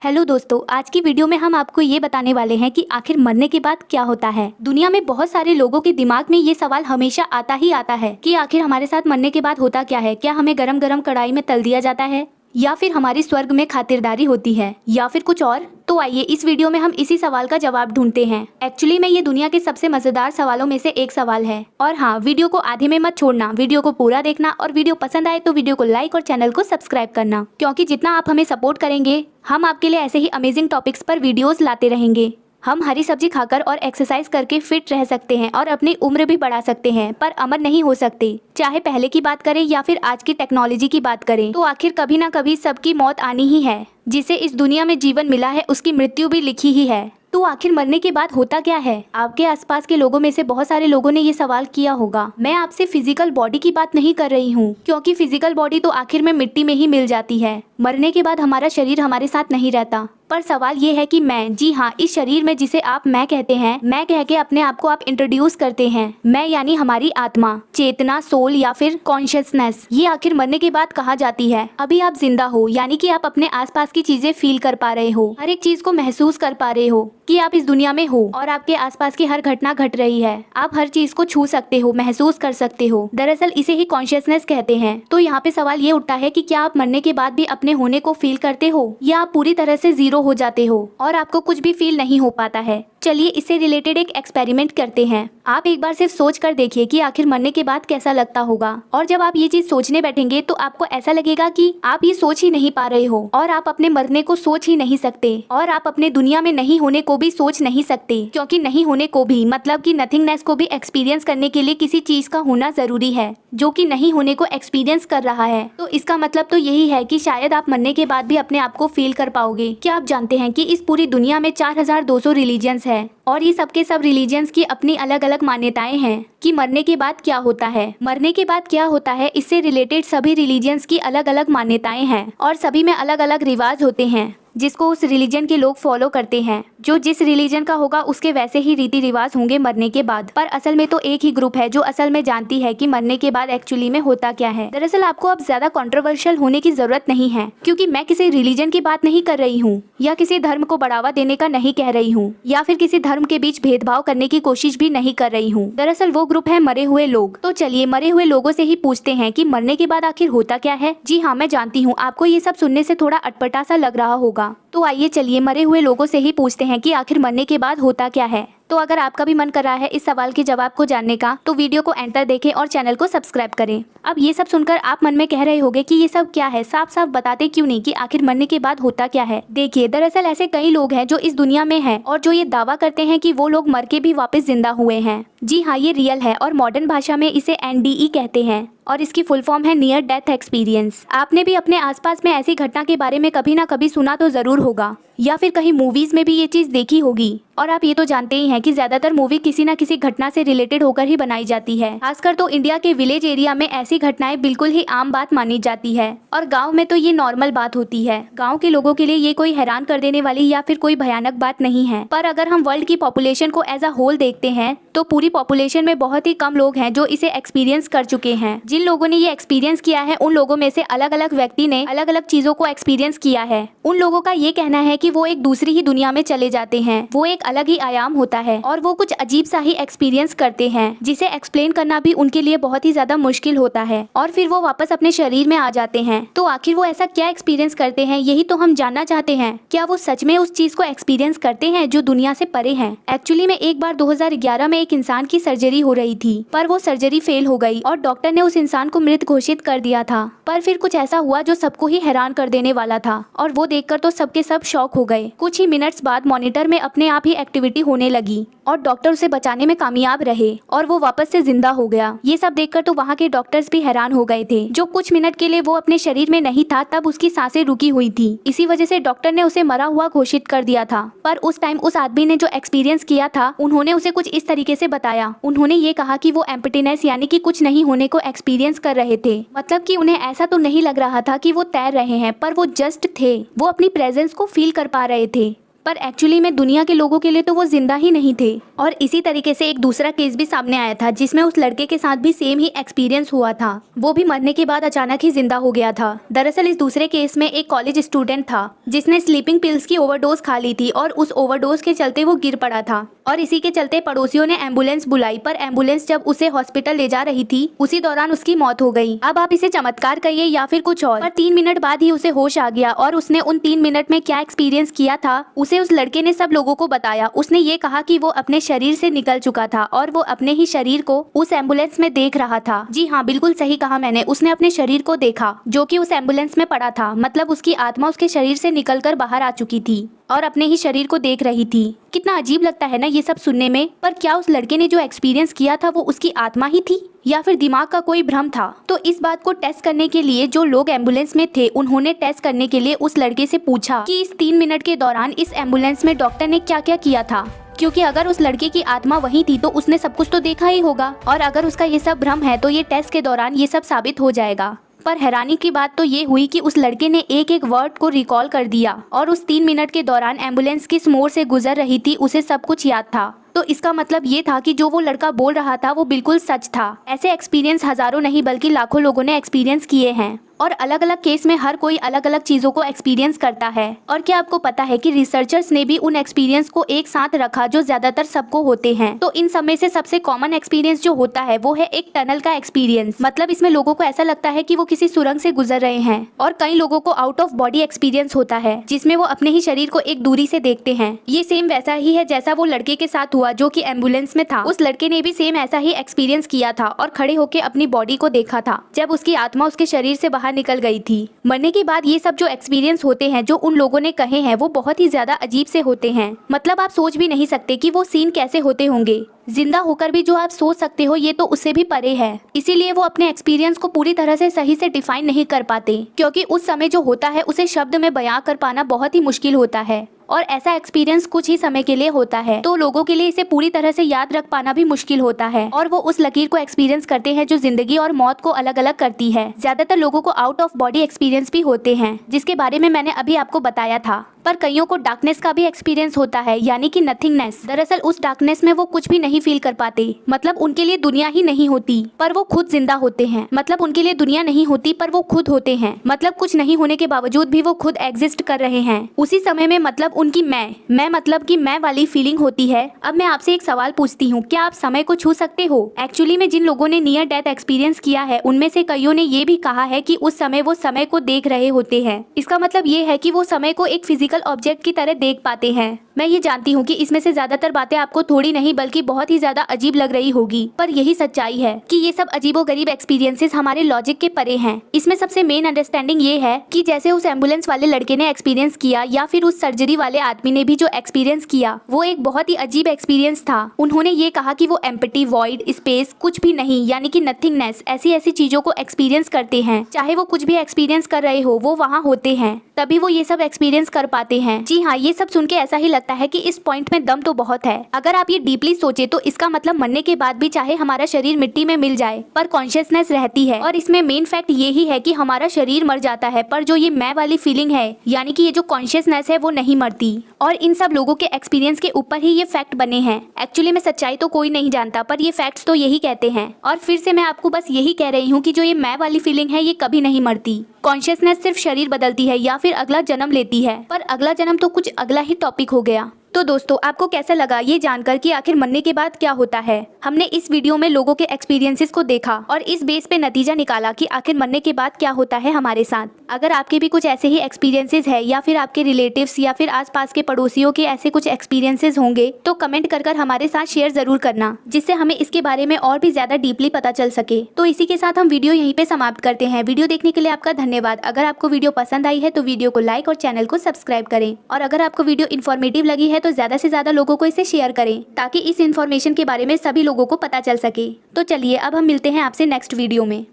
Hello दोस्तों, आज की वीडियो में हम आपको ये बताने वाले हैं कि आखिर मरने के बाद क्या होता है। दुनिया में बहुत सारे लोगों के दिमाग में ये सवाल हमेशा आता ही आता है कि आखिर हमारे साथ मरने के बाद होता क्या है। क्या हमें गरम गरम कढ़ाई में तल दिया जाता है, या फिर हमारी स्वर्ग में खातिरदारी होती है, या फिर कुछ और। तो आइए इस वीडियो में हम इसी सवाल का जवाब ढूंढते हैं। एक्चुअली में ये दुनिया के सबसे मजेदार सवालों में से एक सवाल है। और हाँ, वीडियो को आधे में मत छोड़ना, वीडियो को पूरा देखना, और वीडियो पसंद आए तो वीडियो को लाइक और चैनल को सब्सक्राइब करना, क्योंकि जितना आप हमें सपोर्ट करेंगे हम आपके लिए ऐसे ही अमेजिंग टॉपिक्स पर वीडियोस लाते रहेंगे। हम हरी सब्जी खाकर और एक्सरसाइज करके फिट रह सकते हैं और अपनी उम्र भी बढ़ा सकते हैं, पर अमर नहीं हो सकते। चाहे पहले की बात करें या फिर आज की टेक्नोलॉजी की बात करें, तो आखिर कभी ना कभी सबकी मौत आनी ही है। जिसे इस दुनिया में जीवन मिला है उसकी मृत्यु भी लिखी ही है। तो आखिर मरने के बाद होता क्या है? आपके आसपास के लोगों में से बहुत सारे लोगों ने ये सवाल किया होगा। मैं आपसे फिजिकल बॉडी की बात नहीं कर रही हूँ, क्योंकि फिजिकल बॉडी तो आखिर में मिट्टी में ही मिल जाती है। मरने के बाद हमारा शरीर हमारे साथ नहीं रहता, पर सवाल ये है कि मैं, जी हाँ, इस शरीर में जिसे आप मैं कहते हैं, मैं कह के अपने आप को आप इंट्रोड्यूस करते हैं। मैं यानी हमारी आत्मा, चेतना, सोल या फिर कॉन्शियसनेस, ये आखिर मरने के बाद कहा जाती है। अभी आप जिंदा हो, यानी कि आप अपने आसपास की चीजें फील कर पा रहे हो, हर एक चीज को महसूस कर पा रहे हो कि आप इस दुनिया में हो और आपके आसपास की हर घटना घट रही है। आप हर चीज को छू सकते हो, महसूस कर सकते हो। दरअसल इसे ही कॉन्शियसनेस कहते हैं। तो यहाँ पे सवाल ये उठता है कि क्या आप मरने के बाद भी अपने होने को फील करते हो, या आप पूरी तरह से जीरो हो जाते हो और आपको कुछ भी फील नहीं हो पाता है। चलिए इससे रिलेटेड एक एक्सपेरिमेंट करते हैं। आप एक बार सिर्फ सोच कर देखिए कि आखिर मरने के बाद कैसा लगता होगा। और जब आप ये चीज सोचने बैठेंगे तो आपको ऐसा लगेगा कि आप ये सोच ही नहीं पा रहे हो, और आप अपने मरने को सोच ही नहीं सकते, और आप अपने दुनिया में नहीं होने को भी सोच नहीं सकते। क्योंकि नहीं होने को भी मतलब कि नथिंगनेस को भी एक्सपीरियंस करने के लिए किसी चीज का होना जरूरी है जो कि नहीं होने को एक्सपीरियंस कर रहा है। तो इसका मतलब तो यही है कि शायद आप मरने के बाद भी अपने आप को फील कर पाओगे। क्या आप जानते हैं कि इस पूरी दुनिया में 4200 रिलीजियंस है, और ये सबके सब रिलीजियंस की अपनी अलग अलग मान्यताएं हैं कि मरने के बाद क्या होता है। मरने के बाद क्या होता है, इससे रिलेटेड सभी रिलीजियंस की अलग अलग मान्यताएं हैं, और सभी में अलग अलग रिवाज होते हैं जिसको उस रिलीजन के लोग फॉलो करते हैं। जो जिस रिलीजन का होगा उसके वैसे ही रीति रिवाज होंगे मरने के बाद। पर असल में तो एक ही ग्रुप है जो असल में जानती है कि मरने के बाद एक्चुअली में होता क्या है। दरअसल आपको अब ज्यादा कंट्रोवर्शियल होने की जरूरत नहीं है, क्योंकि मैं किसी रिलीजन की बात नहीं कर रही हूँ, या किसी धर्म को बढ़ावा देने का नहीं कह रही हूँ, या फिर किसी धर्म के बीच भेदभाव करने की कोशिश भी नहीं कर रही हूँ। दरअसल वो ग्रुप है मरे हुए लोग। तो चलिए मरे हुए लोगों से ही पूछते हैं कि मरने के बाद आखिर होता क्या है। जी हाँ, मैं जानती हूँ आपको ये सब सुनने से थोड़ा अटपटा सा लग रहा होगा। तो आइए चलिए मरे हुए लोगों से ही पूछते हैं कि आखिर मरने के बाद होता क्या है। तो अगर आपका भी मन कर रहा है इस सवाल के जवाब को जानने का, तो वीडियो को एंड तक देखें और चैनल को सब्सक्राइब करें। अब ये सब सुनकर आप मन में कह रहे होंगे कि ये सब क्या है, साफ साफ बताते क्यों नहीं कि आखिर मरने के बाद होता क्या है। देखिए, दरअसल ऐसे कई लोग हैं जो इस दुनिया में हैं और जो ये दावा करते हैं कि वो लोग मर के भी वापस जिंदा हुए हैं। जी हाँ, ये रियल है, और मॉडर्न भाषा में इसे NDE कहते हैं, और इसकी फुल फॉर्म है नियर डेथ एक्सपीरियंस। आपने भी अपने आसपास में ऐसी घटना के बारे में कभी ना कभी सुना तो जरूर होगा, या फिर कहीं मूवीज में भी ये चीज देखी होगी। और आप ये तो जानते ही हैं कि ज्यादातर मूवी किसी न किसी घटना से रिलेटेड होकर ही बनाई जाती है। खासकर तो इंडिया के विलेज एरिया में ऐसी घटनाएं बिल्कुल ही आम बात मानी जाती है, और गांव में तो ये नॉर्मल बात होती है। गांव के लोगों के लिए ये कोई हैरान कर देने वाली या फिर कोई भयानक बात नहीं है। पर अगर हम वर्ल्ड की पॉपुलेशन को एज अ होल देखते हैं, तो पूरी पॉपुलेशन में बहुत ही कम लोग हैं जो इसे एक्सपीरियंस कर चुके हैं। जिन लोगों ने ये एक्सपीरियंस किया है, उन लोगों में से अलग अलग व्यक्ति ने अलग अलग चीजों को एक्सपीरियंस किया है। उन लोगों का ये कहना है कि वो एक दूसरी ही दुनिया में चले जाते हैं, वो एक अलग ही आयाम होता है, और वो कुछ अजीब सा ही एक्सपीरियंस करते हैं जिसे एक्सप्लेन करना भी उनके लिए बहुत ही ज्यादा मुश्किल होता है, और फिर वो वापस अपने शरीर में आ जाते हैं। तो आखिर वो ऐसा क्या एक्सपीरियंस करते हैं, यही तो हम जानना चाहते हैं। क्या वो सच में उस चीज को एक्सपीरियंस करते हैं जो दुनिया से परे है? एक्चुअली में एक बार 2011 में एक इंसान की सर्जरी हो रही थी, पर वो सर्जरी फेल हो गई और डॉक्टर ने उस इंसान को मृत घोषित कर दिया था। पर फिर कुछ ऐसा हुआ जो सबको ही हैरान कर देने वाला था, और वो देखकर तो सबके सब शॉक हो गए। कुछ ही मिनट्स बाद मॉनिटर में अपने आप ही एक्टिविटी होने लगी, और डॉक्टर उसे बचाने में कामयाब रहे, और वो वापस से जिंदा हो गया। ये सब देखकर तो वहाँ के डॉक्टर्स भी हैरान हो गए थे। जो कुछ मिनट के लिए वो अपने शरीर में नहीं था, तब उसकी सांसें रुकी हुई थी। इसी वजह से डॉक्टर ने उसे मरा हुआ घोषित कर दिया था। पर उस टाइम उस आदमी ने जो एक्सपीरियंस किया था, उन्होंने उसे कुछ इस तरीके से बताया। उन्होंने ये कहा कि वो एम्प्टीनेस यानी कि कुछ नहीं होने को एक्सपीरियंस कर रहे थे। मतलब कि उन्हें ऐसा तो नहीं लग रहा था कि वो तैर रहे हैं, पर वो जस्ट थे, वो अपनी प्रेजेंस को फील कर पा रहे थे। पर एक्चुअली में दुनिया के लोगों के लिए तो वो जिंदा ही नहीं थे। और इसी तरीके से एक दूसरा केस भी सामने आया था जिसमें उस लड़के के साथ भी सेम ही एक्सपीरियंस हुआ था। वो भी मरने के बाद अचानक ही जिंदा हो गया था। दरअसल इस दूसरे केस में एक कॉलेज स्टूडेंट था जिसने स्लीपिंग पिल्स की ओवरडोज खा ली थी और उस ओवरडोज के चलते वो गिर पड़ा था और इसी के चलते पड़ोसियों ने एम्बुलेंस बुलाई, पर एम्बुलेंस जब उसे हॉस्पिटल ले जा रही थी उसी दौरान उसकी मौत हो गई। अब आप इसे चमत्कार कहिए या फिर कुछ और, पर 3 मिनट बाद ही उसे होश आ गया और उसने उन 3 मिनट में क्या एक्सपीरियंस किया था उसे उस लड़के ने सब लोगों को बताया। उसने ये कहा कि वो अपने शरीर से निकल चुका था और वो अपने ही शरीर को उस एम्बुलेंस में देख रहा था। जी हाँ, बिल्कुल सही कहा मैंने, उसने अपने शरीर को देखा जो कि उस एम्बुलेंस में पड़ा था। मतलब उसकी आत्मा उसके शरीर से निकलकर बाहर आ चुकी थी और अपने ही शरीर को देख रही थी। कितना अजीब लगता है ना ये सब सुनने में। पर क्या उस लड़के ने जो एक्सपीरियंस किया था वो उसकी आत्मा ही थी या फिर दिमाग का कोई भ्रम था? तो इस बात को टेस्ट करने के लिए जो लोग एम्बुलेंस में थे उन्होंने टेस्ट करने के लिए उस लड़के से पूछा कि इस 3 मिनट के दौरान इस एम्बुलेंस में डॉक्टर ने क्या क्या किया था, क्योंकि अगर उस लड़के की आत्मा वही थी तो उसने सब कुछ तो देखा ही होगा और अगर उसका ये सब भ्रम है तो ये टेस्ट के दौरान ये सब साबित हो जाएगा। पर हैरानी की बात तो ये हुई कि उस लड़के ने एक एक वर्ड को रिकॉल कर दिया और उस 3 मिनट के दौरान एम्बुलेंस किस मोड़ से गुजर रही थी उसे सब कुछ याद था। तो इसका मतलब ये था कि जो वो लड़का बोल रहा था वो बिल्कुल सच था। ऐसे एक्सपीरियंस हजारों नहीं बल्कि लाखों लोगों ने एक्सपीरियंस किए हैं और अलग अलग केस में हर कोई अलग अलग चीजों को एक्सपीरियंस करता है। और क्या आपको पता है कि रिसर्चर्स ने भी उन एक्सपीरियंस को एक साथ रखा जो ज्यादातर सबको होते हैं। तो इन सब में से सबसे कॉमन एक्सपीरियंस जो होता है वो है एक टनल का एक्सपीरियंस। मतलब इसमें लोगों को ऐसा लगता है कि वो किसी सुरंग से गुजर रहे हैं। और कई लोगों को आउट ऑफ बॉडी एक्सपीरियंस होता है जिसमें वो अपने ही शरीर को एक दूरी से देखते हैं। ये सेम वैसा ही है जैसा वो लड़के के साथ हुआ जो कि एम्बुलेंस में था। उस लड़के ने भी सेम ऐसा ही एक्सपीरियंस किया था और खड़े होकर अपनी बॉडी को देखा था जब उसकी आत्मा उसके शरीर से बाहर निकल गई थी। मरने के बाद ये सब जो एक्सपीरियंस होते हैं जो उन लोगों ने कहे हैं वो बहुत ही ज्यादा अजीब से होते हैं। मतलब आप सोच भी नहीं सकते कि वो सीन कैसे होते होंगे। जिंदा होकर भी जो आप सोच सकते हो ये तो उससे भी परे है। इसीलिए वो अपने एक्सपीरियंस को पूरी तरह से सही से डिफाइन नहीं कर पाते क्योंकि उस समय जो होता है उसे शब्द में बयां कर पाना बहुत ही मुश्किल होता है और ऐसा एक्सपीरियंस कुछ ही समय के लिए होता है तो लोगों के लिए इसे पूरी तरह से याद रख पाना भी मुश्किल होता है। और वो उस लकीर को एक्सपीरियंस करते हैं जो जिंदगी और मौत को अलग अलग करती है। ज्यादातर लोगों को आउट ऑफ बॉडी एक्सपीरियंस भी होते हैं जिसके बारे में मैंने अभी आपको बताया था। पर कईयों को डार्कनेस का भी एक्सपीरियंस होता है यानी कि नथिंगनेस। दरअसल उस डार्कनेस में वो कुछ भी नहीं फील कर पाते। मतलब उनके लिए दुनिया ही नहीं होती पर वो खुद जिंदा होते हैं। मतलब उनके लिए दुनिया नहीं होती पर वो खुद होते हैं। मतलब कुछ नहीं होने के बावजूद भी वो खुद एग्जिस्ट कर रहे हैं उसी समय में। मतलब उनकी मैं मतलब कि मैं वाली फीलिंग होती है। अब मैं आपसे एक सवाल पूछती हूँ, क्या आप समय को छू सकते हो? एक्चुअली में जिन लोगों ने नियर डेथ एक्सपीरियंस किया है उनमें से कईयों ने ये भी कहा है कि उस समय वो समय को देख रहे होते हैं। इसका मतलब ये है कि वो समय को एक फिजिकल ऑब्जेक्ट की तरह देख पाते हैं। मैं ये जानती हूँ कि इसमें से ज्यादातर बातें आपको थोड़ी नहीं बल्कि बहुत ही ज्यादा अजीब लग रही होगी, पर यही सच्चाई है कि ये सब अजीबोगरीब एक्सपीरियंसेस हमारे लॉजिक के परे हैं। इसमें सबसे मेन अंडरस्टैंडिंग ये है कि जैसे उस एम्बुलेंस वाले लड़के ने एक्सपीरियंस किया या फिर उस सर्जरी वाले आदमी ने भी जो एक्सपीरियंस किया वो एक बहुत ही अजीब एक्सपीरियंस था। उन्होंने ये कहा कि वो एम्प्टी, वॉइड, स्पेस, कुछ भी नहीं यानी कि नथिंगनेस ऐसी चीजों को एक्सपीरियंस करते हैं। चाहे वो कुछ भी एक्सपीरियंस कर रहे हो वो वहाँ होते हैं तभी वो ये सब एक्सपीरियंस कर पाते हैं। जी हाँ, ये सब सुन के ऐसा ही लगता है कि इस पॉइंट में दम तो बहुत है। अगर आप ये डीपली सोचे तो इसका मतलब मरने के बाद भी चाहे हमारा शरीर मिट्टी में मिल जाए पर कॉन्शियसनेस रहती है। और इसमें मेन फैक्ट ये ही है कि हमारा शरीर मर जाता है पर जो ये मैं वाली फीलिंग है यानी कि ये जो कॉन्शियसनेस है वो नहीं मरती। और इन सब लोगों के एक्सपीरियंस के ऊपर ही ये फैक्ट बने हैं। एक्चुअली में सच्चाई तो कोई नहीं जानता पर ये फैक्ट्स तो यही कहते हैं। और फिर से मैं आपको बस यही कह रही हूँ कि जो ये मैं वाली फीलिंग है ये कभी नहीं मरती। कॉन्शियसनेस सिर्फ शरीर बदलती है या फिर अगला जन्म लेती है, पर अगला जन्म तो कुछ अगला ही टॉपिक हो गया। तो दोस्तों आपको कैसा लगा ये जानकर कि आखिर मरने के बाद क्या होता है? हमने इस वीडियो में लोगों के एक्सपीरियंसेस को देखा और इस बेस पे नतीजा निकाला कि आखिर मरने के बाद क्या होता है हमारे साथ। अगर आपके भी कुछ ऐसे ही एक्सपीरियंसेस है या फिर आपके रिलेटिव्स या फिर आसपास के पड़ोसियों के ऐसे कुछ एक्सपीरियंसेस होंगे तो कमेंट कर हमारे साथ शेयर जरूर करना, जिससे हमें इसके बारे में और भी ज्यादा डीपली पता चल सके। तो इसी के साथ हम वीडियो यहीं पे समाप्त करते हैं। वीडियो देखने के लिए आपका धन्यवाद। अगर आपको वीडियो पसंद आई है तो वीडियो को लाइक और चैनल को सब्सक्राइब करें। और अगर आपको वीडियो इन्फॉर्मेटिव लगी है तो ज्यादा से ज्यादा लोगों को इसे शेयर करें ताकि इस इन्फॉर्मेशन के बारे में सभी लोगों को पता चल सके। तो चलिए अब हम मिलते हैं आपसे नेक्स्ट वीडियो में।